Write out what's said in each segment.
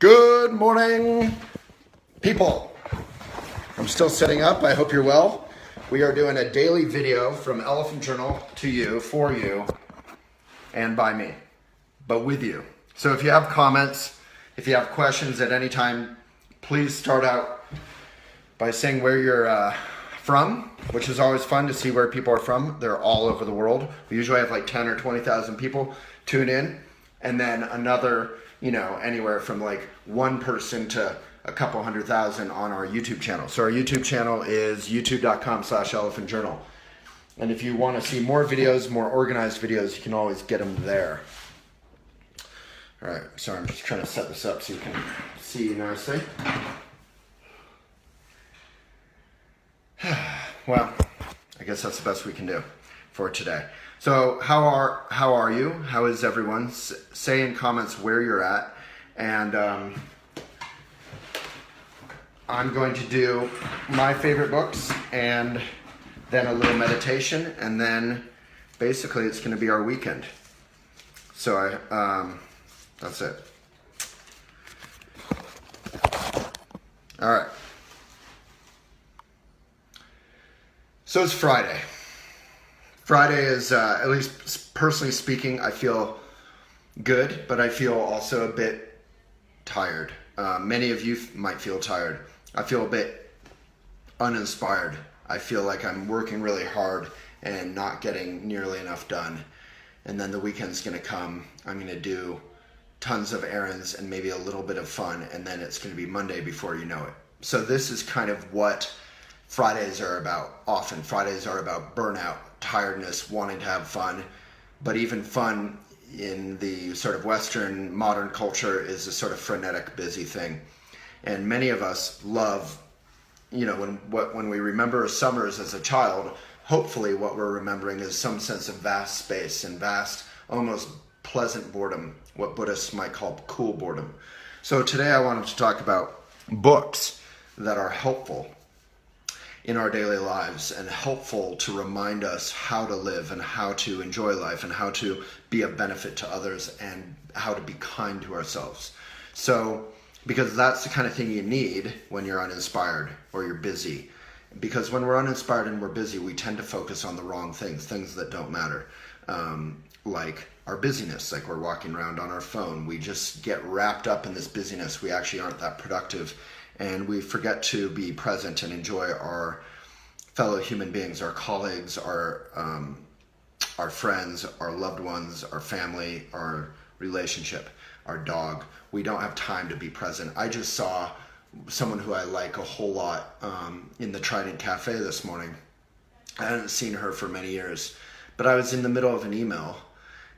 Good morning, people. I'm still setting up. I hope you're well. We are doing a daily video from Elephant Journal to you, for you, and by me, but with you. So if you have comments, if you have questions at any time, please start out by saying where you're from, which is always fun to see where people are from. They're all over the world. We usually have like 10 or 20,000 people tune in, and then another, anywhere from like one person to a couple 100,000 on our YouTube channel. So our YouTube channel is youtube.com/elephantjournal. And if you want to see more videos, more organized videos, you can always get them there. All right, sorry, I'm just trying to set this up so you can see nicely. Well, I guess that's the best we can do for today. So how are you? How is everyone? Say in comments where you're at, and I'm going to do my favorite books and then a little meditation, and then basically it's going to be our weekend. So that's it. All right. So it's Friday. Friday is, at least personally speaking, I feel good, but I feel also a bit tired. Many of you might feel tired. I feel a bit uninspired. I feel like I'm working really hard and not getting nearly enough done. And then the weekend's gonna come. I'm gonna do tons of errands and maybe a little bit of fun, and then it's gonna be Monday before you know it. So this is kind of what Fridays are about often. Fridays are about burnout, tiredness, wanting to have fun, but even fun in the sort of Western modern culture is a sort of frenetic, busy thing. And many of us love, when we remember summers as a child, hopefully what we're remembering is some sense of vast space and vast, almost pleasant boredom, what Buddhists might call cool boredom. So today I wanted to talk about books that are helpful in our daily lives and helpful to remind us how to live and how to enjoy life and how to be of benefit to others and how to be kind to ourselves. So, because that's the kind of thing you need when you're uninspired or you're busy. Because when we're uninspired and we're busy, we tend to focus on the wrong things that don't matter. Like our busyness, like we're walking around on our phone. We just get wrapped up in this busyness. We actually aren't that productive. And we forget to be present and enjoy our fellow human beings, our colleagues, our friends, our loved ones, our family, our relationship, our dog. We don't have time to be present. I just saw someone who I like a whole lot in the Trident Cafe this morning. I hadn't seen her for many years, but I was in the middle of an email,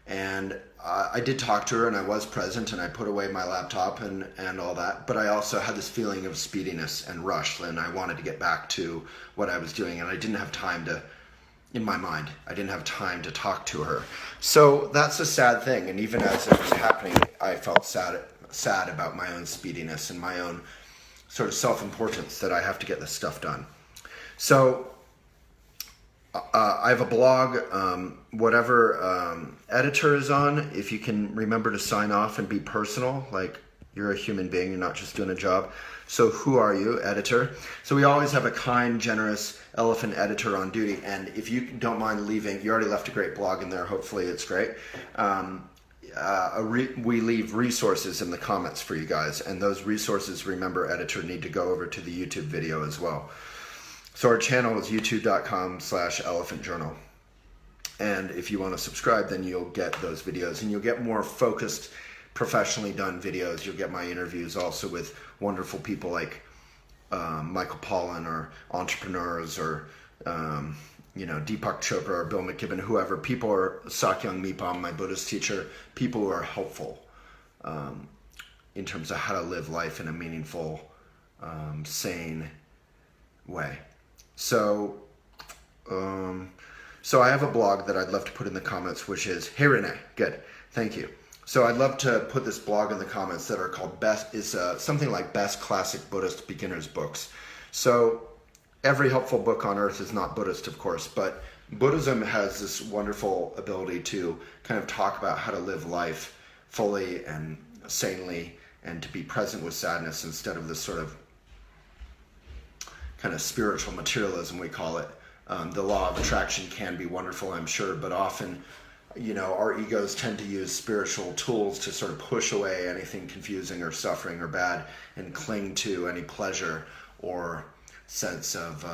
and I did talk to her, and I was present, and I put away my laptop and all that, but I also had this feeling of speediness and rush, and I wanted to get back to what I was doing, and I didn't have time to, in my mind, I didn't have time to talk to her. So that's a sad thing, and even as it was happening, I felt sad about my own speediness and my own sort of self-importance that I have to get this stuff done. So I have a blog, whatever editor is on, if you can remember to sign off and be personal, like you're a human being, you're not just doing a job. So who are you, editor? So we always have a kind, generous elephant editor on duty, and if you don't mind leaving, you already left a great blog in there, hopefully it's great. We leave resources in the comments for you guys, and those resources, remember, editor, need to go over to the YouTube video as well. So our channel is youtube.com/elephantjournal. And if you want to subscribe, then you'll get those videos, and you'll get more focused, professionally done videos. You'll get my interviews also with wonderful people like Michael Pollan, or entrepreneurs, or Deepak Chopra, or Bill McKibben, whoever. People are Sakyong Mipam, my Buddhist teacher, people who are helpful in terms of how to live life in a meaningful, sane way. So I have a blog that I'd love to put in the comments, which is, hey Renee, good, thank you. So I'd love to put this blog in the comments that are called something like Best Classic Buddhist Beginners Books. So every helpful book on earth is not Buddhist, of course, but Buddhism has this wonderful ability to kind of talk about how to live life fully and sanely and to be present with sadness instead of this sort of kind of spiritual materialism, we call it. The law of attraction can be wonderful, I'm sure, but often, our egos tend to use spiritual tools to sort of push away anything confusing or suffering or bad and cling to any pleasure or sense of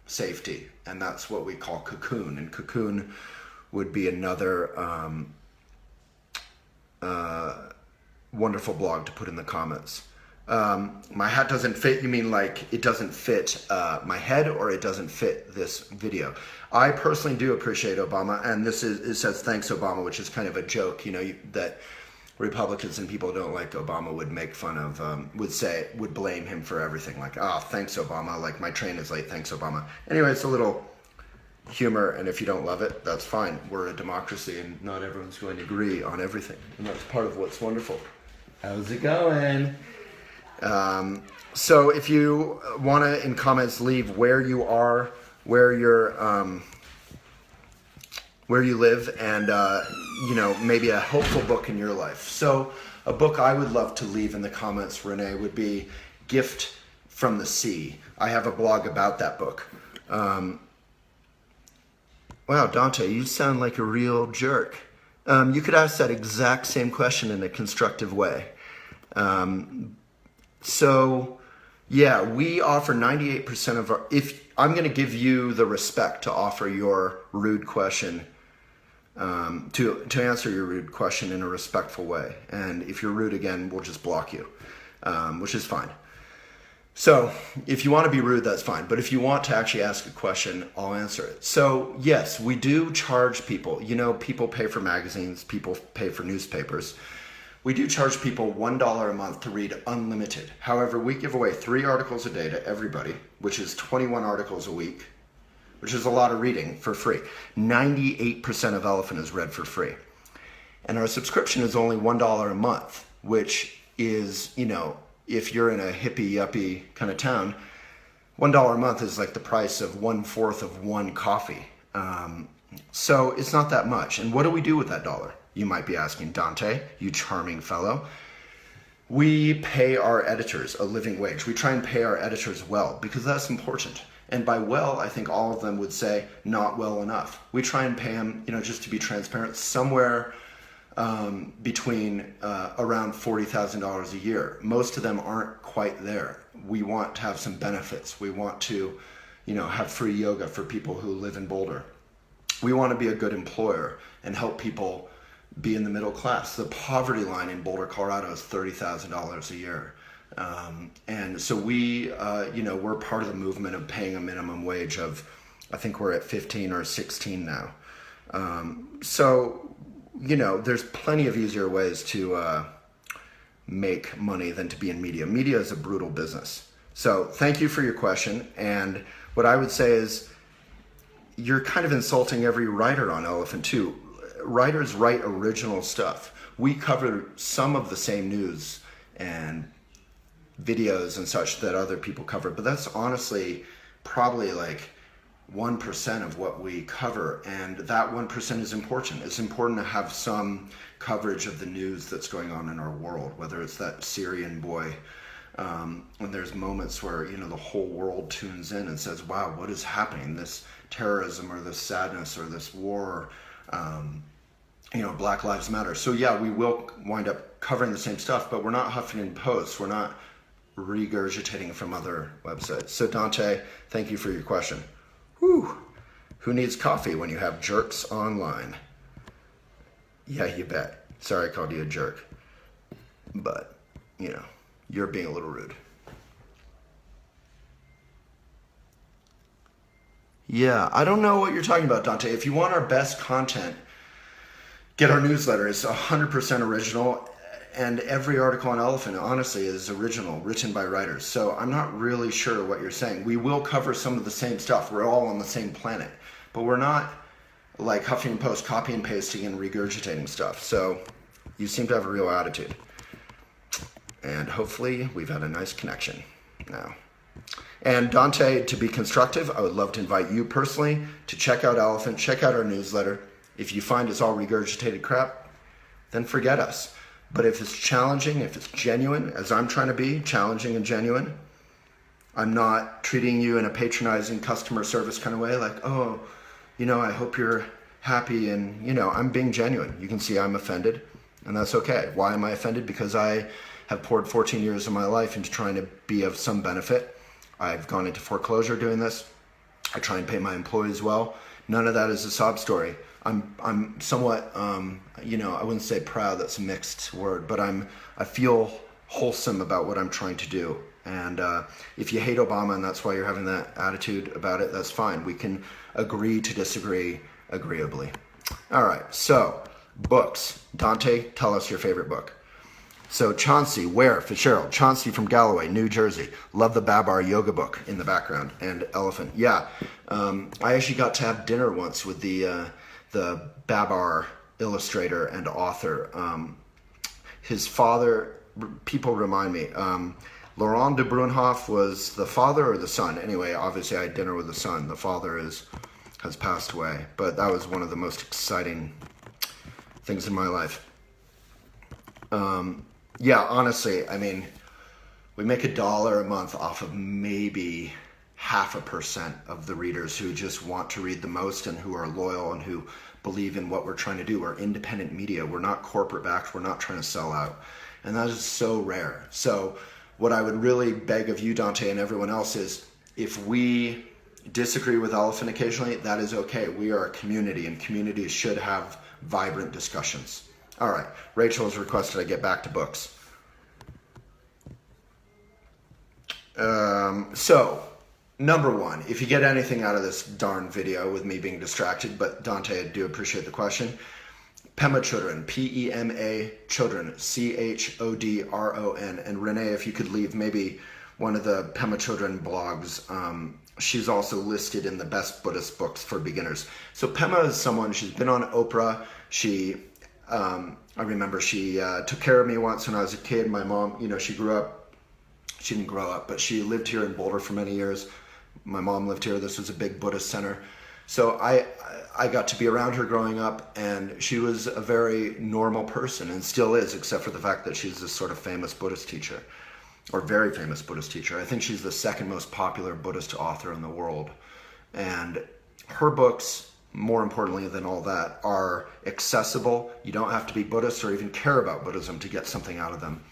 safety. And that's what we call cocoon. And cocoon would be another wonderful blog to put in the comments. My hat doesn't fit, you mean like it doesn't fit my head, or it doesn't fit this video? I personally do appreciate Obama, and it says thanks Obama, which is kind of a joke, that Republicans and people who don't like Obama would make fun of, would blame him for everything, like, thanks Obama, like my train is late, thanks Obama. Anyway, it's a little humor, and if you don't love it, that's fine. We're a democracy, and not everyone's going to agree on everything, and that's part of what's wonderful. How's it going? So if you want to, in comments, leave where you are, where you live, and, maybe a helpful book in your life. So a book I would love to leave in the comments, Renee, would be Gift from the Sea. I have a blog about that book. Wow, Dante, you sound like a real jerk. You could ask that exact same question in a constructive way. So, yeah, we offer 98% of our, if I'm going to give you the respect to offer your rude question, to answer your rude question in a respectful way. And if you're rude again, we'll just block you, which is fine. So if you want to be rude, that's fine. But if you want to actually ask a question, I'll answer it. So yes, we do charge people. People pay for magazines, people pay for newspapers. We do charge people $1 a month to read unlimited. However, we give away 3 articles a day to everybody, which is 21 articles a week, which is a lot of reading for free. 98% of Elephant is read for free. And our subscription is only $1 a month, which is, if you're in a hippie yuppie kind of town, $1 a month is like the price of 1/4 of one coffee. So it's not that much. And what do we do with that dollar? You might be asking, Dante, you charming fellow. We pay our editors a living wage. We try and pay our editors well, because that's important. And by well, I think all of them would say not well enough. We try and pay them, just to be transparent, somewhere between around $40,000 a year. Most of them aren't quite there. We want to have some benefits. We want to, have free yoga for people who live in Boulder. We want to be a good employer and help people be in the middle class. The poverty line in Boulder, Colorado is $30,000 a year. And so we're part of the movement of paying a minimum wage of, I think we're at 15 or 16 now. There's plenty of easier ways to make money than to be in media. Media is a brutal business. So thank you for your question. And what I would say is, you're kind of insulting every writer on Elephant too. Writers write original stuff. We cover some of the same news and videos and such that other people cover, but that's honestly probably like 1% of what we cover, and that 1% is important. It's important to have some coverage of the news that's going on in our world, whether it's that Syrian boy, when there's moments where, the whole world tunes in and says, wow, what is happening? This terrorism or this sadness or this war, Black Lives Matter. So yeah, we will wind up covering the same stuff, but we're not huffing and posts. We're not regurgitating from other websites. So Dante, thank you for your question. Whew. Who needs coffee when you have jerks online? Yeah, you bet. Sorry I called you a jerk. But, you're being a little rude. Yeah, I don't know what you're talking about, Dante. If you want our best content, get our newsletter. It's 100% original, and every article on Elephant, honestly, is original, written by writers. So I'm not really sure what you're saying. We will cover some of the same stuff. We're all on the same planet, but we're not like Huffington Post copy and pasting and regurgitating stuff. So you seem to have a real attitude, and hopefully we've had a nice connection now. And Dante, to be constructive, I would love to invite you personally to check out Elephant, check out our newsletter. If you find it's all regurgitated crap, then forget us. But if it's challenging, if it's genuine, as I'm trying to be, challenging and genuine, I'm not treating you in a patronizing customer service kind of way, like, oh, I hope you're happy, and, I'm being genuine. You can see I'm offended, and that's okay. Why am I offended? Because I have poured 14 years of my life into trying to be of some benefit. I've gone into foreclosure doing this. I try and pay my employees well. None of that is a sob story. I'm somewhat, I wouldn't say proud, that's a mixed word, but I feel wholesome about what I'm trying to do. And if you hate Obama and that's why you're having that attitude about it, that's fine. We can agree to disagree agreeably. All right, so books. Dante, tell us your favorite book. So Chauncey, Ware, Fitzgerald. Chauncey from Galloway, New Jersey. Love the Babar yoga book in the background. And Elephant. Yeah, I actually got to have dinner once with the Babar illustrator and author. His father, people remind me, Laurent de Brunhoff was the father or the son? Anyway, obviously I had dinner with the son. The father has passed away. But that was one of the most exciting things in my life. Yeah, honestly, we make $1 a month off of maybe 0.5% of the readers who just want to read the most and who are loyal and who believe in what we're trying to do. We're independent media. We're not corporate backed. We're not trying to sell out. And that is so rare. So what I would really beg of you, Dante, and everyone else is, if we disagree with Elephant occasionally, that is okay. We are a community, and communities should have vibrant discussions. All right, Rachel has requested I get back to books. So, number one, if you get anything out of this darn video with me being distracted, but Dante, I do appreciate the question. Pema Chodron, P-E-M-A Chodron, C-H-O-D-R-O-N. And Renee, if you could leave maybe one of the Pema Chodron blogs, she's also listed in the best Buddhist books for beginners. So Pema is someone, she's been on Oprah. I remember she took care of me once when I was a kid. My mom, she didn't grow up, but she lived here in Boulder for many years. My mom lived here. This was a big Buddhist center. So I got to be around her growing up, and she was a very normal person, and still is, except for the fact that she's this sort of famous Buddhist teacher, or very famous Buddhist teacher. I think she's the second most popular Buddhist author in the world. And her books, more importantly than all that, are accessible. You don't have to be Buddhist or even care about Buddhism to get something out of them.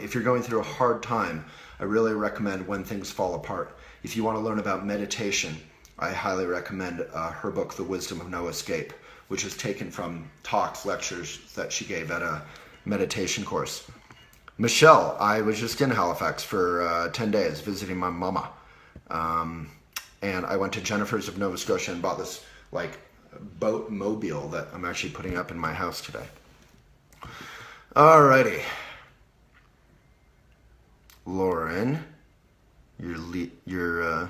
If you're going through a hard time, I really recommend When Things Fall Apart. If you want to learn about meditation, I highly recommend her book, The Wisdom of No Escape, which is taken from talks, lectures that she gave at a meditation course. Michelle, I was just in Halifax for 10 days visiting my mama. And I went to Jennifer's of Nova Scotia and bought this boat mobile that I'm actually putting up in my house today. Alrighty. Lauren, you're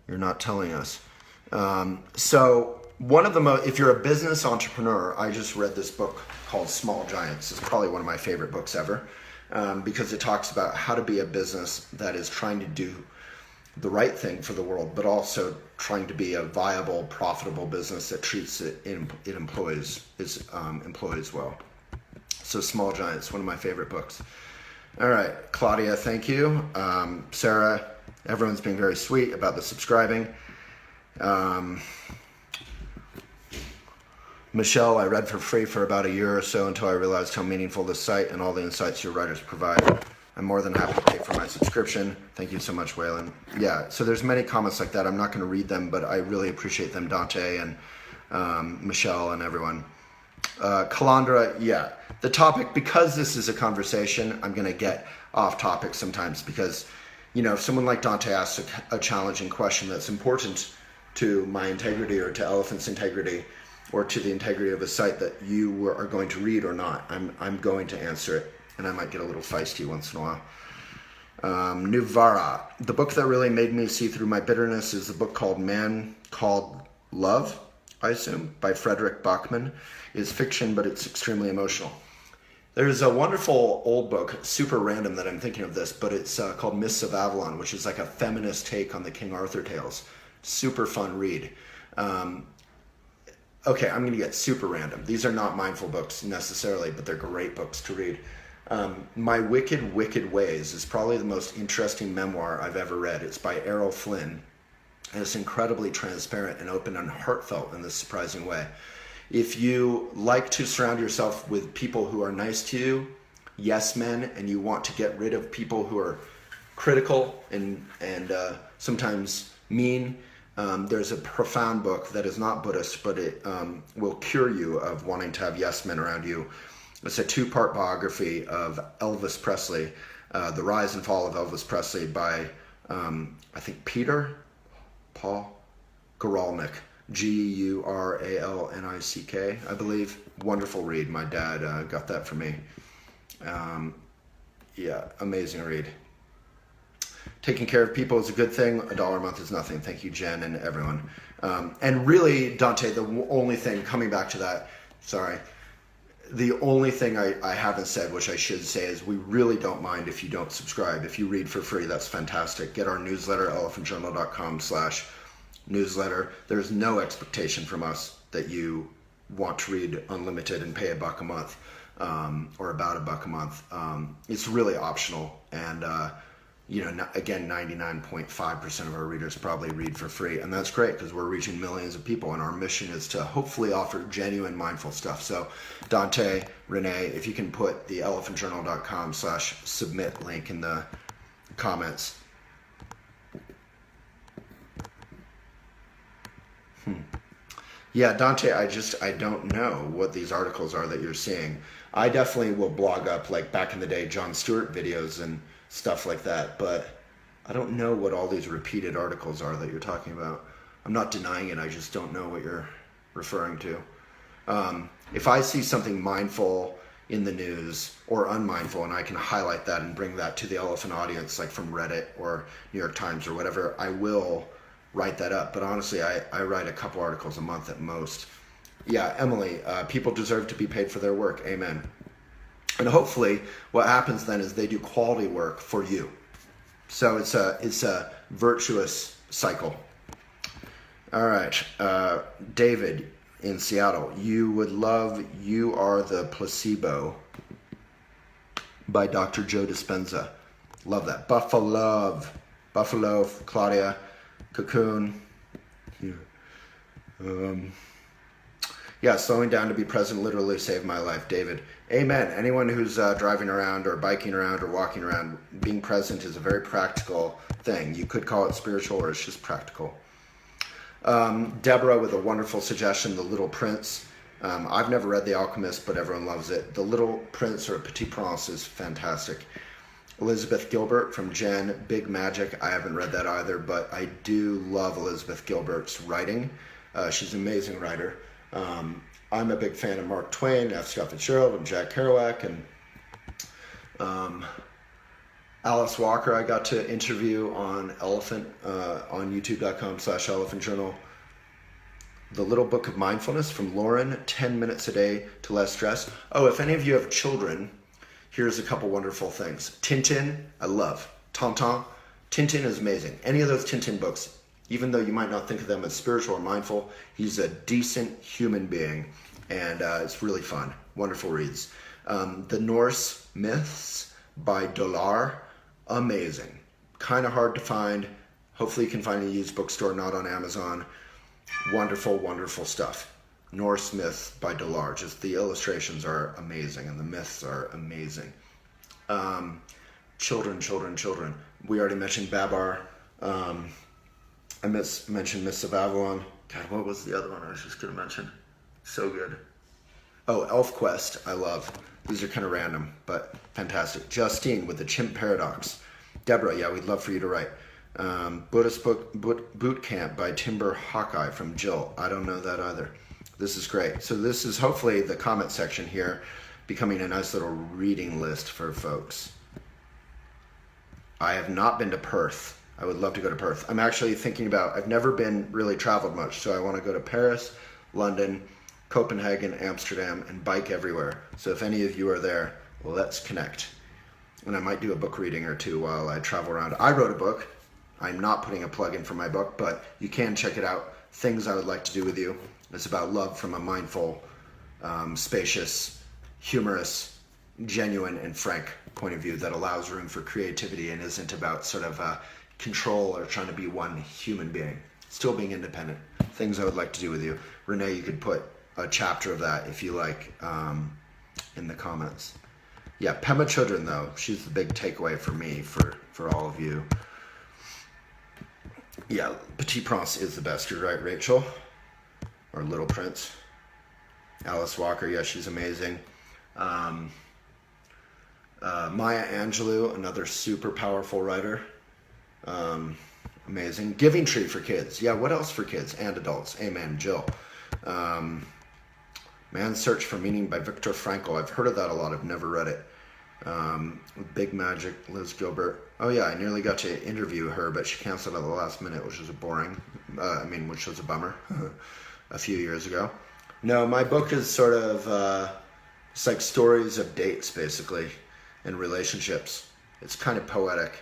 not telling us. So one of the if you're a business entrepreneur, I just read this book called Small Giants. It's probably one of my favorite books ever, because it talks about how to be a business that is trying to do the right thing for the world, but also trying to be a viable, profitable business that treats its employees well. So Small Giants, one of my favorite books. All right, Claudia, thank you. Sarah, everyone's being very sweet about the subscribing. Michelle, I read for free for about a year or so until I realized how meaningful this site and all the insights your writers provide. I'm more than happy to pay for my subscription. Thank you so much, Waylon. Yeah, so there's many comments like that. I'm not going to read them, but I really appreciate them, Dante and Michelle and everyone. Kalandra, yeah. The topic, because this is a conversation, I'm going to get off topic sometimes because, if someone like Dante asks a challenging question that's important to my integrity or to Elephant's integrity or to the integrity of a site that you are going to read or not, I'm going to answer it, and I might get a little feisty once in a while. Nuvara, the book that really made me see through my bitterness is the book called Man Called Love, I assume, by Frederick Bachman. It's fiction, but it's extremely emotional. There's a wonderful old book, super random that I'm thinking of this, but it's called Mists of Avalon, which is like a feminist take on the King Arthur tales. Super fun read. Okay, I'm going to get super random. These are not mindful books necessarily, but they're great books to read. My Wicked, Wicked Ways is probably the most interesting memoir I've ever read. It's by Errol Flynn, and it's incredibly transparent and open and heartfelt in this surprising way. If you like to surround yourself with people who are nice to you, yes men, and you want to get rid of people who are critical and sometimes mean, there's a profound book that is not Buddhist, but it will cure you of wanting to have yes men around you. It's a 2-part biography of Elvis Presley, The Rise and Fall of Elvis Presley by, I think, Paul Guralnick, Guralnick, I believe. Wonderful read. My dad got that for me. Yeah, amazing read. Taking care of people is a good thing. $1 a month is nothing. Thank you, Jen, and everyone. And really, Dante, the only thing, coming back to that, sorry, the only thing I haven't said, which I should say, is we really don't mind if you don't subscribe. If you read for free, that's fantastic. Get our newsletter, elephantjournal.com/newsletter. There's no expectation from us that you want to read unlimited and pay $1 a month, or about $1 a month. It's really optional. And, again, 99.5% of our readers probably read for free. And that's great because we're reaching millions of people. And our mission is to hopefully offer genuine mindful stuff. So Dante, Renee, if you can put the elephantjournal.com/submit link in the comments. Yeah, Dante, I don't know what these articles are that you're seeing. I definitely will blog up, like back in the day, Jon Stewart videos and stuff like that, but I don't know what all these repeated articles are that you're talking about. I'm not denying it, I just don't know what you're referring to. If I see something mindful in the news or unmindful and I can highlight that and bring that to the elephant audience, like from Reddit or New York Times or whatever, I will write that up. But honestly, I write a couple articles a month at most. Yeah, Emily, people deserve to be paid for their work. Amen. And hopefully what happens then is they do quality work for you. So it's a virtuous cycle. All right. David in Seattle, you would love You Are the Placebo by Dr. Joe Dispenza. Love that. Buffalo, Claudia, Cocoon. Yeah, slowing down to be present literally saved my life, David. Amen. Anyone who's driving around or biking around or walking around, being present is a very practical thing. You could call it spiritual or it's just practical. Deborah with a wonderful suggestion, The Little Prince. I've never read The Alchemist, but everyone loves it. The Little Prince or Petit Prince is fantastic. Elizabeth Gilbert from Jen, Big Magic. I haven't read that either, but I do love Elizabeth Gilbert's writing. She's an amazing writer. I'm a big fan of Mark Twain, F. Scott Fitzgerald, and Jack Kerouac, and Alice Walker I got to interview on Elephant, on youtube.com/elephantjournal. The Little Book of Mindfulness from Lauren, 10 minutes a day to less stress. Oh, if any of you have children, here's a couple wonderful things. Tintin, I love. Tintin. Tintin is amazing. Any of those Tintin books, even though you might not think of them as spiritual or mindful, he's a decent human being, and it's really fun. Wonderful reads. The Norse Myths by Dolar, amazing. Kind of hard to find. Hopefully you can find a used bookstore, not on Amazon. Wonderful, wonderful stuff. Norse Myths by Dolar. Just the illustrations are amazing, and the myths are amazing. Children. We already mentioned Babar. I mentioned Mists of Avalon. God, what was the other one I was just going to mention? So good. Oh, Elf Quest, I love. These are kind of random, but fantastic. Justine with The Chimp Paradox. Deborah, yeah, we'd love for you to write. Buddhist Boot Camp by Timber Hawkeye from Jill. I don't know that either. This is great. So this is hopefully the comment section here becoming a nice little reading list for folks. I have not been to Perth. I would love to go to Perth. I'm actually thinking about, I've never been really traveled much, so I want to go to Paris, London, Copenhagen, Amsterdam, and bike everywhere. So if any of you are there, let's connect. And I might do a book reading or two while I travel around. I wrote a book. I'm not putting a plug in for my book, but you can check it out. Things I Would Like to Do with You. It's about love from a mindful, spacious, humorous, genuine, and frank point of view that allows room for creativity and isn't about sort of control or trying to be one human being. Still being independent. Things I would like to do with you. Renee, you could put a chapter of that if you like in the comments. Yeah, Pema Chodron though, she's the big takeaway for me, for all of you. Yeah, Petit Prince is the best. You're right, Rachel. Or Little Prince. Alice Walker, yeah, she's amazing. Maya Angelou, another super powerful writer. Amazing. Giving Tree for kids. Yeah, what else for kids and adults? Amen, Jill. Man's Search for Meaning by Viktor Frankl. I've heard of that a lot. I've never read it. Big Magic, Liz Gilbert. Oh yeah, I nearly got to interview her, but she canceled at the last minute, which was which was a bummer. A few years ago. No, my book is sort of, it's like stories of dates, basically, and relationships. It's kind of poetic.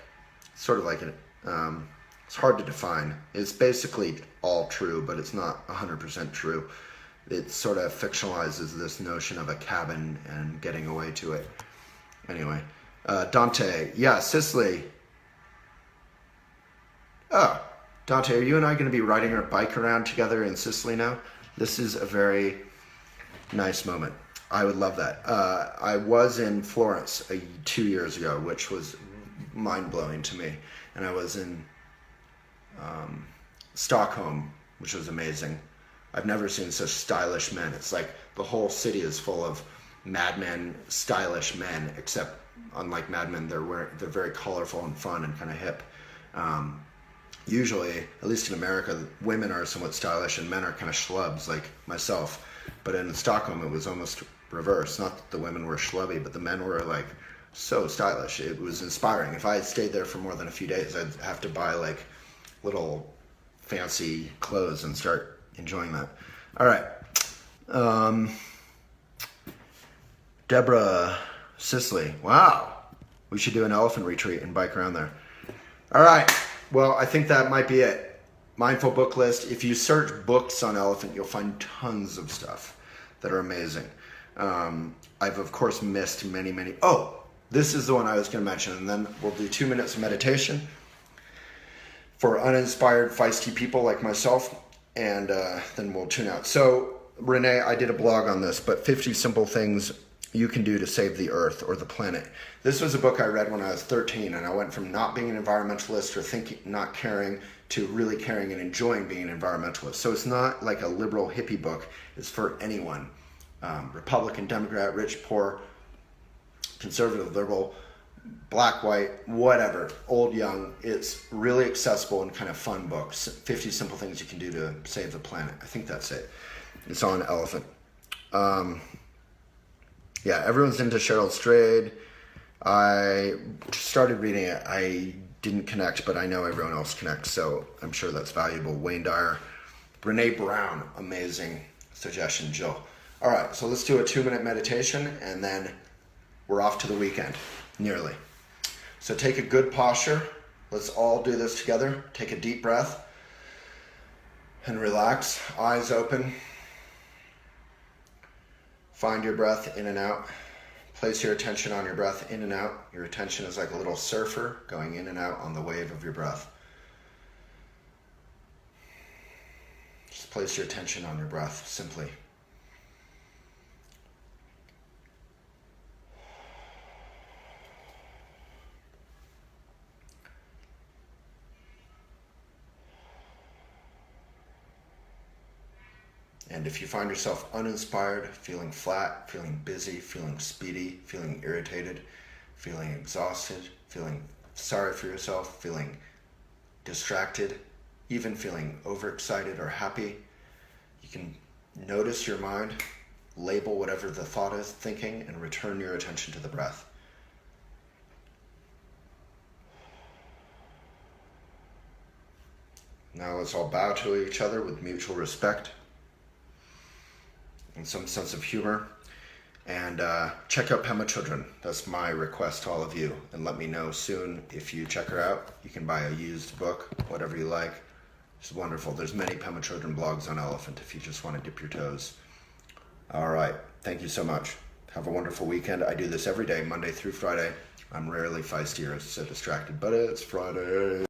It's sort of like it's hard to define. It's basically all true, but it's not 100% true. It sort of fictionalizes this notion of a cabin and getting away to it. Anyway, Dante. Yeah, Sicily. Oh, Dante, are you and I going to be riding our bike around together in Sicily now? This is a very nice moment. I would love that. I was in Florence 2 years ago, which was mind-blowing to me. And I was in Stockholm, which was amazing. I've never seen such stylish men. It's like the whole city is full of madmen, stylish men, except unlike madmen, they're very colorful and fun and kind of hip. Usually, at least in America, women are somewhat stylish and men are kind of schlubs like myself. But in Stockholm, it was almost reverse. Not that the women were schlubby, but the men were like so stylish. It was inspiring. If I had stayed there for more than a few days, I'd have to buy like little fancy clothes and start enjoying that. All right. Deborah, Sicily. Wow. We should do an elephant retreat and bike around there. All right. Well, I think that might be it. Mindful book list. If you search books on elephant, you'll find tons of stuff that are amazing. I've, of course, missed many. Oh, this is the one I was going to mention. And then we'll do 2 minutes of meditation for uninspired, feisty people like myself. And then we'll tune out. So, Renee, I did a blog on this, but 50 simple things you can do to save the earth or the planet. This was a book I read when I was 13, and I went from not being an environmentalist or not caring to really caring and enjoying being an environmentalist. So it's not like a liberal hippie book. It's for anyone. Republican, Democrat, rich, poor, conservative, liberal, black, white, whatever, old, young. It's really accessible and kind of fun books. 50 simple things you can do to save the planet. I think that's it. It's on Elephant. Yeah, everyone's into Cheryl Strayed. I started reading it. I didn't connect, but I know everyone else connects, so I'm sure that's valuable. Wayne Dyer. Brene Brown, amazing suggestion, Jill. All right, so let's do a 2-minute meditation, and then we're off to the weekend, nearly. So take a good posture. Let's all do this together. Take a deep breath and relax. Eyes open. Find your breath in and out. Place your attention on your breath in and out. Your attention is like a little surfer going in and out on the wave of your breath. Just place your attention on your breath, simply. And if you find yourself uninspired, feeling flat, feeling busy, feeling speedy, feeling irritated, feeling exhausted, feeling sorry for yourself, feeling distracted, even feeling overexcited or happy, you can notice your mind, label whatever the thought is, thinking, and return your attention to the breath. Now let's all bow to each other with mutual respect and some sense of humor. And check out Pema Chodron. That's my request to all of you. And let me know soon if you check her out. You can buy a used book, whatever you like. It's wonderful. There's many Pema Chodron blogs on elephant if you just want to dip your toes. All right. Thank you so much. Have a wonderful weekend. I do this every day, Monday through Friday. I'm rarely feisty or so distracted, but it's Friday.